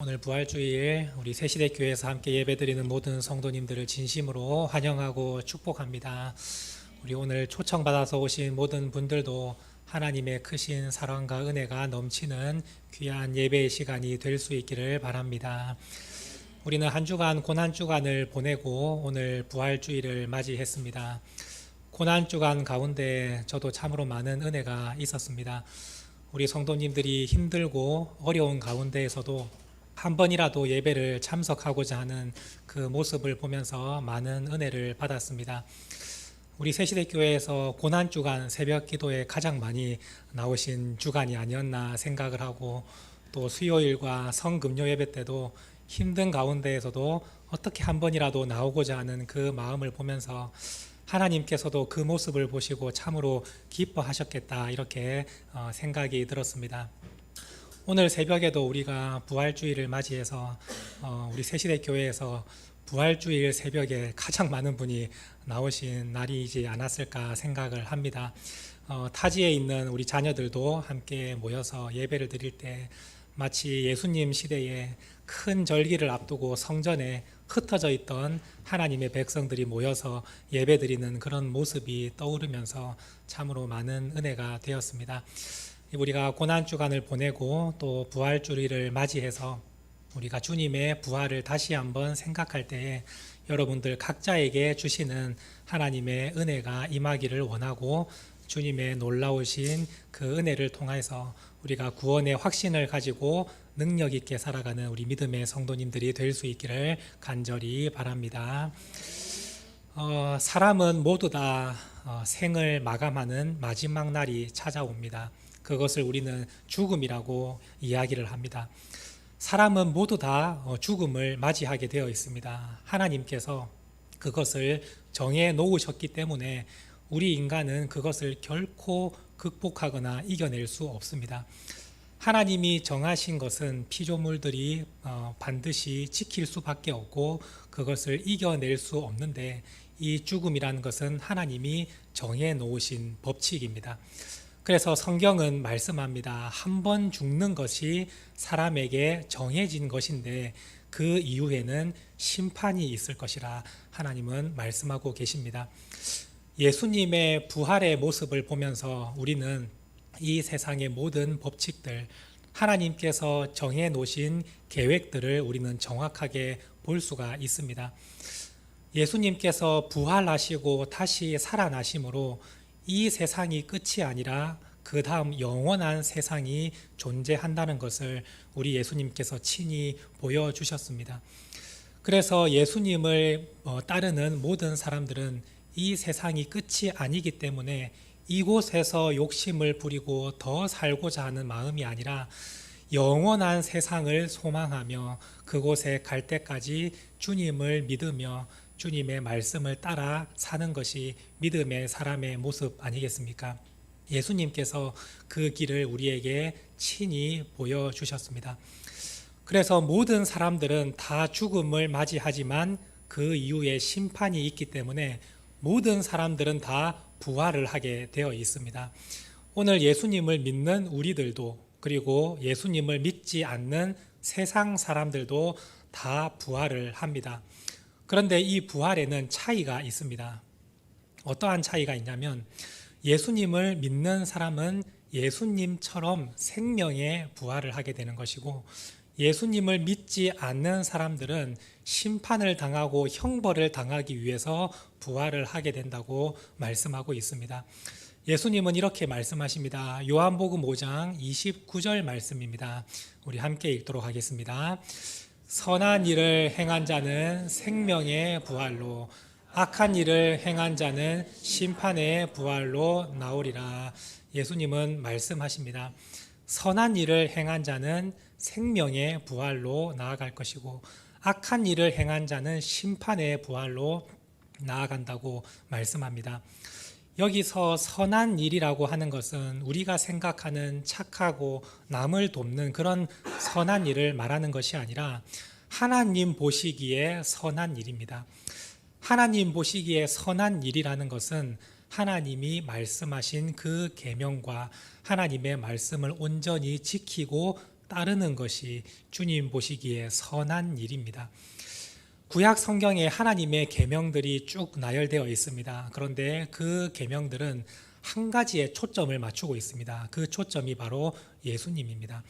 오늘 부활주일 우리 새시대교회에서 함께 예배드리는 모든 성도님들을 진심으로 환영하고 축복합니다. 우리 오늘 초청받아서 오신 모든 분들도 하나님의 크신 사랑과 은혜가 넘치는 귀한 예배의 시간이 될 수 있기를 바랍니다. 우리는 한 주간 고난주간을 보내고 오늘 부활주일을 맞이했습니다. 고난주간 가운데 저도 참으로 많은 은혜가 있었습니다. 우리 성도님들이 힘들고 어려운 가운데에서도 한 번이라도 예배를 참석하고자 하는 그 모습을 보면서 많은 은혜를 받았습니다. 우리 새시대교회에서 고난주간 새벽 기도에 가장 많이 나오신 주간이 아니었나 생각을 하고, 또 수요일과 성금요 예배 때도 힘든 가운데에서도 어떻게 한 번이라도 나오고자 하는 그 마음을 보면서 하나님께서도 그 모습을 보시고 참으로 기뻐하셨겠다, 이렇게 생각이 들었습니다. 오늘 새벽에도 우리가 부활주일을 맞이해서 우리 새시대교회에서 부활주일 새벽에 가장 많은 분이 나오신 날이지 않았을까 생각을 합니다. 타지에 있는 우리 자녀들도 함께 모여서 예배를 드릴 때 마치 예수님 시대에 큰 절기를 앞두고 성전에 흩어져 있던 하나님의 백성들이 모여서 예배드리는 그런 모습이 떠오르면서 참으로 많은 은혜가 되었습니다. 우리가 고난주간을 보내고 또 부활주일을 맞이해서 우리가 주님의 부활을 다시 한번 생각할 때에 여러분들 각자에게 주시는 하나님의 은혜가 임하기를 원하고, 주님의 놀라우신 그 은혜를 통해서 우리가 구원의 확신을 가지고 능력 있게 살아가는 우리 믿음의 성도님들이 될 수 있기를 간절히 바랍니다. 사람은 모두 다 생을 마감하는 마지막 날이 찾아옵니다. 그것을 우리는 죽음이라고 이야기를 합니다. 사람은 모두 다 죽음을 맞이하게 되어 있습니다. 하나님께서 그것을 정해 놓으셨기 때문에 우리 인간은 그것을 결코 극복하거나 이겨낼 수 없습니다. 하나님이 정하신 것은 피조물들이 반드시 지킬 수밖에 없고 그것을 이겨낼 수 없는데, 이 죽음이라는 것은 하나님이 정해 놓으신 법칙입니다. 그래서 성경은 말씀합니다. 한 번 죽는 것이 사람에게 정해진 것인데 그 이후에는 심판이 있을 것이라 하나님은 말씀하고 계십니다. 예수님의 부활의 모습을 보면서 우리는 이 세상의 모든 법칙들, 하나님께서 정해 놓으신 계획들을 우리는 정확하게 볼 수가 있습니다. 예수님께서 부활하시고 다시 살아나심으로 이 세상이 끝이 아니라 그 다음 영원한 세상이 존재한다는 것을 우리 예수님께서 친히 보여주셨습니다. 그래서 예수님을 따르는 모든 사람들은 이 세상이 끝이 아니기 때문에 이곳에서 욕심을 부리고 더 살고자 하는 마음이 아니라 영원한 세상을 소망하며 그곳에 갈 때까지 주님을 믿으며 주님의 말씀을 따라 사는 것이 믿음의 사람의 모습 아니겠습니까? 예수님께서 그 길을 우리에게 친히 보여주셨습니다. 그래서 모든 사람들은 다 죽음을 맞이하지만 그 이후에 심판이 있기 때문에 모든 사람들은 다 부활을 하게 되어 있습니다. 오늘 예수님을 믿는 우리들도, 그리고 예수님을 믿지 않는 세상 사람들도 다 부활을 합니다. 그런데 이 부활에는 차이가 있습니다. 어떠한 차이가 있냐면, 예수님을 믿는 사람은 예수님처럼 생명의 부활을 하게 되는 것이고, 예수님을 믿지 않는 사람들은 심판을 당하고 형벌을 당하기 위해서 부활을 하게 된다고 말씀하고 있습니다. 예수님은 이렇게 말씀하십니다. 요한복음 5장 29절 말씀입니다. 우리 함께 읽도록 하겠습니다. 선한 일을 행한 자는 생명의 부활로, 악한 일을 행한 자는 심판의 부활로 나오리라. 예수님은 말씀하십니다. 선한 일을 행한 자는 생명의 부활로 나아갈 것이고, 악한 일을 행한 자는 심판의 부활로 나아간다고 말씀합니다. 여기서 선한 일이라고 하는 것은 우리가 생각하는 착하고 남을 돕는 그런 선한 일을 말하는 것이 아니라 하나님 보시기에 선한 일입니다. 하나님 보시기에 선한 일이라는 것은 하나님이 말씀하신 그 계명과 하나님의 말씀을 온전히 지키고 따르는 것이 주님 보시기에 선한 일입니다. 구약 성경에 하나님의 계명들이 쭉 나열되어 있습니다. 그런데 그 계명들은 한 가지에 초점을 맞추고 있습니다. 그 초점이 바로 예수님입니다.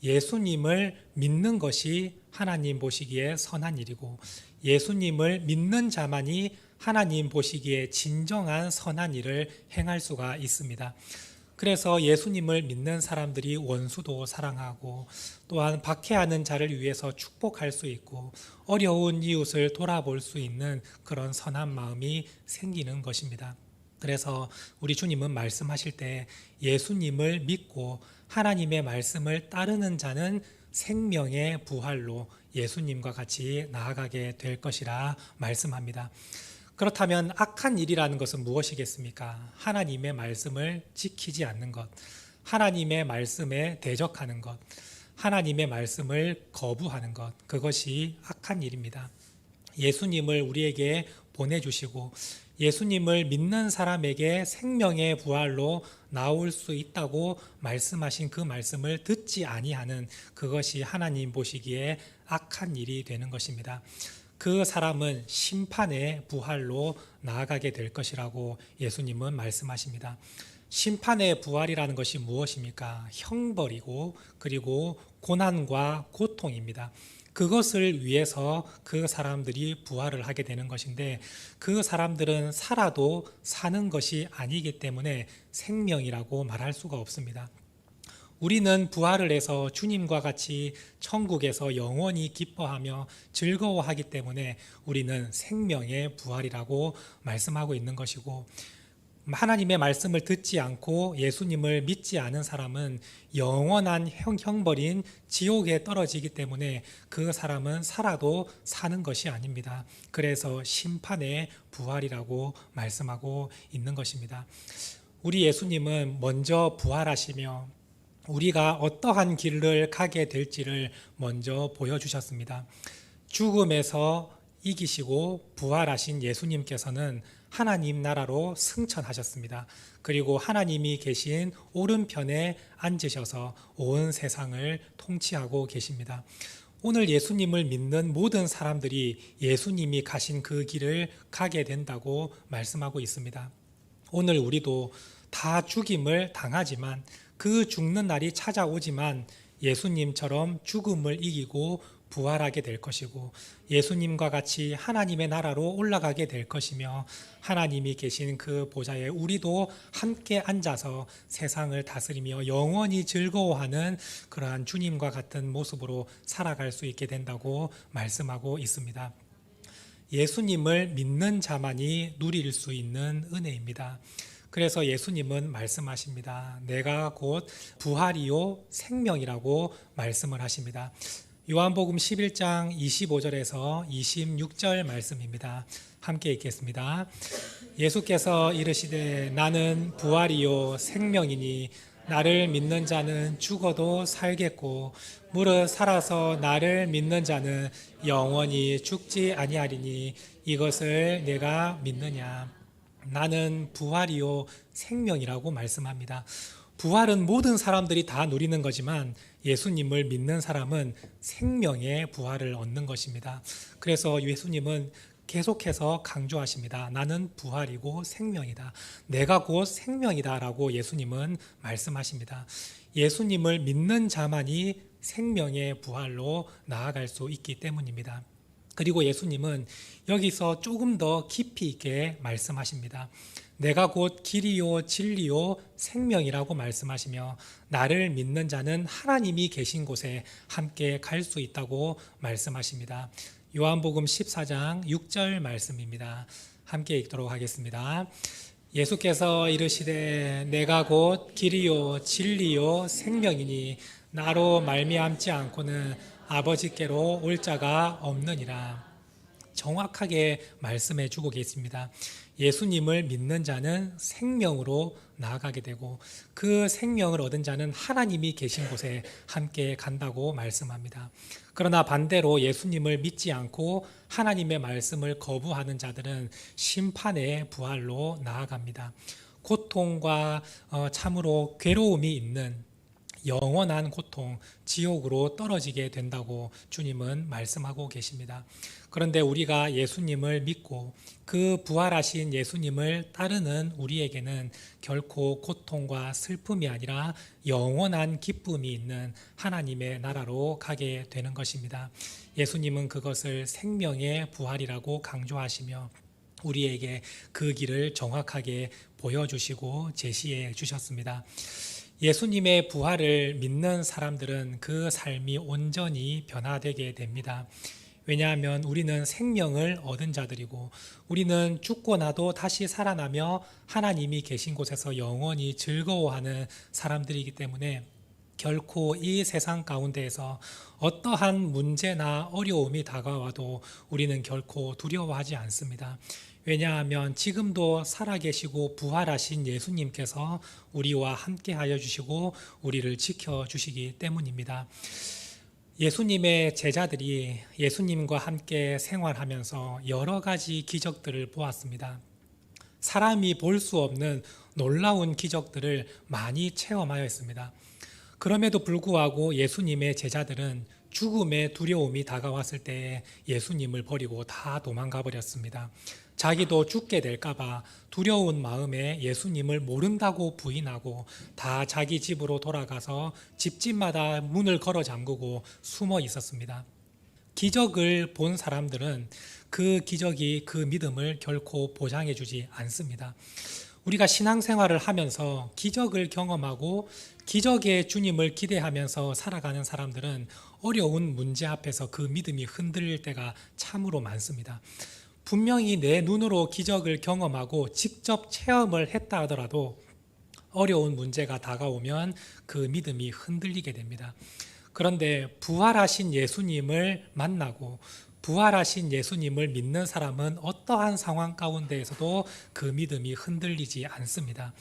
예수님을 믿는 것이 하나님 보시기에 선한 일이고, 예수님을 믿는 자만이 하나님 보시기에 진정한 선한 일을 행할 수가 있습니다. 그래서 예수님을 믿는 사람들이 원수도 사랑하고, 또한 박해하는 자를 위해서 축복할 수 있고, 어려운 이웃을 돌아볼 수 있는 그런 선한 마음이 생기는 것입니다. 그래서 우리 주님은 말씀하실 때 예수님을 믿고 하나님의 말씀을 따르는 자는 생명의 부활로 예수님과 같이 나아가게 될 것이라 말씀합니다. 그렇다면 악한 일이라는 것은 무엇이겠습니까? 하나님의 말씀을 지키지 않는 것, 하나님의 말씀에 대적하는 것, 하나님의 말씀을 거부하는 것, 그것이 악한 일입니다. 예수님을 우리에게 보내주시고 예수님을 믿는 사람에게 생명의 부활로 나올 수 있다고 말씀하신 그 말씀을 듣지 아니하는 그것이 하나님 보시기에 악한 일이 되는 것입니다. 그 사람은 심판의 부활로 나아가게 될 것이라고 예수님은 말씀하십니다. 심판의 부활이라는 것이 무엇입니까? 형벌이고 그리고 고난과 고통입니다. 그것을 위해서 그 사람들이 부활을 하게 되는 것인데, 그 사람들은 살아도 사는 것이 아니기 때문에 생명이라고 말할 수가 없습니다. 우리는 부활을 해서 주님과 같이 천국에서 영원히 기뻐하며 즐거워하기 때문에 우리는 생명의 부활이라고 말씀하고 있는 것이고, 하나님의 말씀을 듣지 않고 예수님을 믿지 않은 사람은 영원한 형벌인 지옥에 떨어지기 때문에 그 사람은 살아도 사는 것이 아닙니다. 그래서 심판의 부활이라고 말씀하고 있는 것입니다. 우리 예수님은 먼저 부활하시며 우리가 어떠한 길을 가게 될지를 먼저 보여주셨습니다. 죽음에서 이기시고 부활하신 예수님께서는 하나님 나라로 승천하셨습니다. 그리고 하나님이 계신 오른편에 앉으셔서 온 세상을 통치하고 계십니다. 오늘 예수님을 믿는 모든 사람들이 예수님이 가신 그 길을 가게 된다고 말씀하고 있습니다. 오늘 우리도 다 죽임을 당하지만, 그 죽는 날이 찾아오지만 예수님처럼 죽음을 이기고 부활하게 될 것이고, 예수님과 같이 하나님의 나라로 올라가게 될 것이며, 하나님이 계신 그 보좌에 우리도 함께 앉아서 세상을 다스리며 영원히 즐거워하는 그러한 주님과 같은 모습으로 살아갈 수 있게 된다고 말씀하고 있습니다. 예수님을 믿는 자만이 누릴 수 있는 은혜입니다. 그래서 예수님은 말씀하십니다. 내가 곧 부활이요 생명이라고 말씀을 하십니다. 요한복음 11장 25절에서 26절 말씀입니다. 함께 읽겠습니다. 예수께서 이르시되 나는 부활이요 생명이니 나를 믿는 자는 죽어도 살겠고 무릇 살아서 나를 믿는 자는 영원히 죽지 아니하리니 이것을 내가 믿느냐. 나는 부활이요 생명이라고 말씀합니다. 부활은 모든 사람들이 다 누리는 거지만 예수님을 믿는 사람은 생명의 부활을 얻는 것입니다. 그래서 예수님은 계속해서 강조하십니다. 나는 부활이고 생명이다. 내가 곧 생명이다 라고 예수님은 말씀하십니다. 예수님을 믿는 자만이 생명의 부활로 나아갈 수 있기 때문입니다. 그리고 예수님은 여기서 조금 더 깊이 있게 말씀하십니다. 내가 곧 길이요 진리요 생명이라고 말씀하시며 나를 믿는 자는 하나님이 계신 곳에 함께 갈 수 있다고 말씀하십니다. 요한복음 14장 6절 말씀입니다. 함께 읽도록 하겠습니다. 예수께서 이르시되 내가 곧 길이요 진리요 생명이니 나로 말미암지 않고는 아버지께로 올 자가 없느니라. 정확하게 말씀해 주고 계십니다. 예수님을 믿는 자는 생명으로 나아가게 되고 그 생명을 얻은 자는 하나님이 계신 곳에 함께 간다고 말씀합니다. 그러나 반대로 예수님을 믿지 않고 하나님의 말씀을 거부하는 자들은 심판의 부활로 나아갑니다. 고통과 참으로 괴로움이 있는 영원한 고통, 지옥으로 떨어지게 된다고 주님은 말씀하고 계십니다. 그런데 우리가 예수님을 믿고 그 부활하신 예수님을 따르는 우리에게는 결코 고통과 슬픔이 아니라 영원한 기쁨이 있는 하나님의 나라로 가게 되는 것입니다. 예수님은 그것을 생명의 부활이라고 강조하시며 우리에게 그 길을 정확하게 보여주시고 제시해 주셨습니다. 예수님의 부활을 믿는 사람들은 그 삶이 온전히 변화되게 됩니다. 왜냐하면 우리는 생명을 얻은 자들이고 우리는 죽고 나도 다시 살아나며 하나님이 계신 곳에서 영원히 즐거워하는 사람들이기 때문에 결코 이 세상 가운데에서 어떠한 문제나 어려움이 다가와도 우리는 결코 두려워하지 않습니다. 왜냐하면 지금도 살아계시고 부활하신 예수님께서 우리와 함께 하여 주시고 우리를 지켜주시기 때문입니다. 예수님의 제자들이 예수님과 함께 생활하면서 여러 가지 기적들을 보았습니다. 사람이 볼 수 없는 놀라운 기적들을 많이 체험하였습니다. 그럼에도 불구하고 예수님의 제자들은 죽음의 두려움이 다가왔을 때 예수님을 버리고 다 도망가 버렸습니다. 자기도 죽게 될까봐 두려운 마음에 예수님을 모른다고 부인하고 다 자기 집으로 돌아가서 집집마다 문을 걸어 잠그고 숨어 있었습니다. 기적을 본 사람들은 그 기적이 그 믿음을 결코 보장해 주지 않습니다. 우리가 신앙생활을 하면서 기적을 경험하고 기적의 주님을 기대하면서 살아가는 사람들은 어려운 문제 앞에서 그 믿음이 흔들릴 때가 참으로 많습니다. 분명히 내 눈으로 기적을 경험하고 직접 체험을 했다 하더라도 어려운 문제가 다가오면 그 믿음이 흔들리게 됩니다. 그런데 부활하신 예수님을 만나고 부활하신 예수님을 믿는 사람은 어떠한 상황 가운데에서도 그 믿음이 흔들리지 않습니다.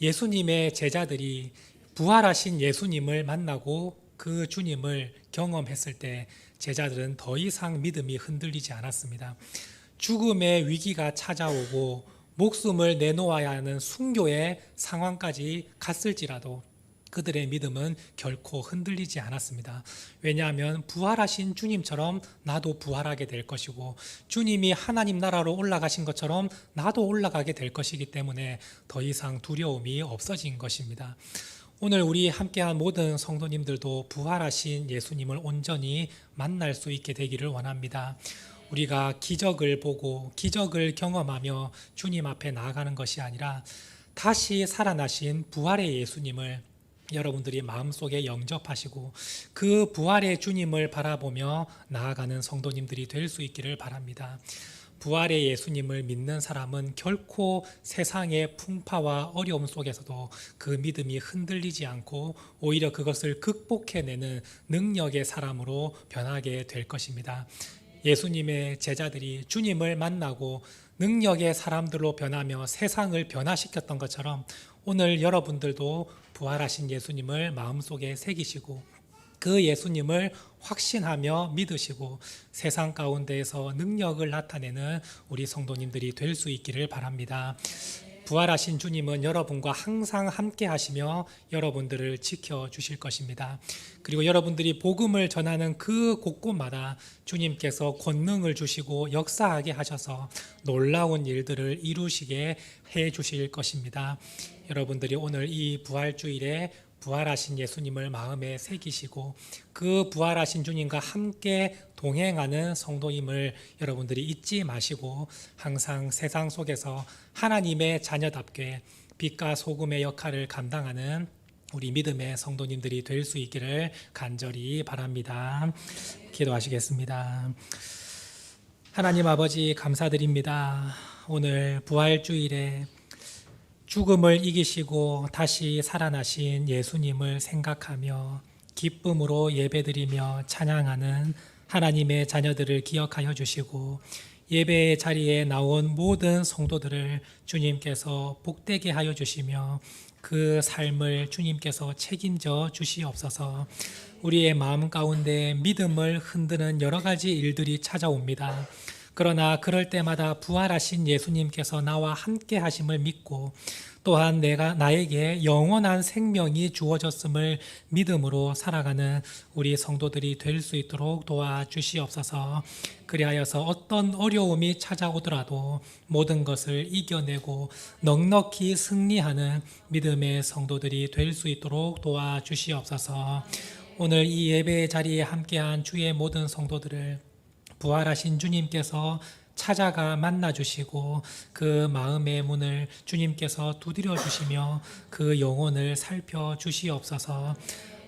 예수님의 제자들이 부활하신 예수님을 만나고 그 주님을 경험했을 때 제자들은 더 이상 믿음이 흔들리지 않았습니다. 죽음의 위기가 찾아오고 목숨을 내놓아야 하는 순교의 상황까지 갔을지라도 그들의 믿음은 결코 흔들리지 않았습니다. 왜냐하면 부활하신 주님처럼 나도 부활하게 될 것이고 주님이 하나님 나라로 올라가신 것처럼 나도 올라가게 될 것이기 때문에 더 이상 두려움이 없어진 것입니다. 오늘 우리 함께한 모든 성도님들도 부활하신 예수님을 온전히 만날 수 있게 되기를 원합니다. 우리가 기적을 보고 기적을 경험하며 주님 앞에 나아가는 것이 아니라 다시 살아나신 부활의 예수님을 여러분들이 마음속에 영접하시고 그 부활의 주님을 바라보며 나아가는 성도님들이 될 수 있기를 바랍니다. 부활의 예수님을 믿는 사람은 결코 세상의 풍파와 어려움 속에서도 그 믿음이 흔들리지 않고 오히려 그것을 극복해내는 능력의 사람으로 변하게 될 것입니다. 예수님의 제자들이 주님을 만나고 능력의 사람들로 변하며 세상을 변화시켰던 것처럼 오늘 여러분들도 부활하신 예수님을 마음속에 새기시고 그 예수님을 확신하며 믿으시고 세상 가운데에서 능력을 나타내는 우리 성도님들이 될 수 있기를 바랍니다. 부활하신 주님은 여러분과 항상 함께 하시며 여러분들을 지켜주실 것입니다. 그리고 여러분들이 복음을 전하는 그 곳곳마다 주님께서 권능을 주시고 역사하게 하셔서 놀라운 일들을 이루시게 해 주실 것입니다. 여러분들이 오늘 이 부활주일에 부활하신 예수님을 마음에 새기시고 그 부활하신 주님과 함께 동행하는 성도임을 여러분들이 잊지 마시고 항상 세상 속에서 하나님의 자녀답게 빛과 소금의 역할을 감당하는 우리 믿음의 성도님들이 될 수 있기를 간절히 바랍니다. 기도하시겠습니다. 하나님 아버지 감사드립니다. 오늘 부활주일에 죽음을 이기시고 다시 살아나신 예수님을 생각하며 기쁨으로 예배드리며 찬양하는 하나님의 자녀들을 기억하여 주시고 예배의 자리에 나온 모든 성도들을 주님께서 복되게 하여 주시며 그 삶을 주님께서 책임져 주시옵소서. 우리의 마음 가운데 믿음을 흔드는 여러 가지 일들이 찾아옵니다. 그러나 그럴 때마다 부활하신 예수님께서 나와 함께 하심을 믿고 또한 나에게 영원한 생명이 주어졌음을 믿음으로 살아가는 우리 성도들이 될 수 있도록 도와주시옵소서. 그리하여서 어떤 어려움이 찾아오더라도 모든 것을 이겨내고 넉넉히 승리하는 믿음의 성도들이 될 수 있도록 도와주시옵소서. 오늘 이 예배 자리에 함께한 주의 모든 성도들을 부활하신 주님께서 찾아가 만나주시고 그 마음의 문을 주님께서 두드려 주시며 그 영혼을 살펴주시옵소서.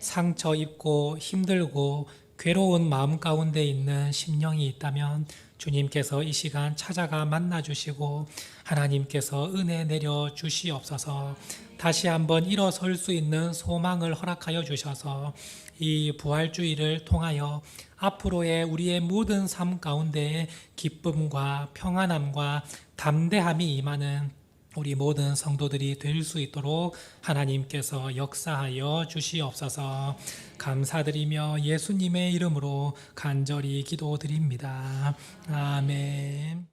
상처 입고 힘들고 괴로운 마음 가운데 있는 심령이 있다면 주님께서 이 시간 찾아가 만나주시고 하나님께서 은혜 내려 주시옵소서. 다시 한번 일어설 수 있는 소망을 허락하여 주셔서 이 부활주의를 통하여 앞으로의 우리의 모든 삶 가운데 기쁨과 평안함과 담대함이 임하는 우리 모든 성도들이 될 수 있도록 하나님께서 역사하여 주시옵소서. 감사드리며 예수님의 이름으로 간절히 기도드립니다. 아멘.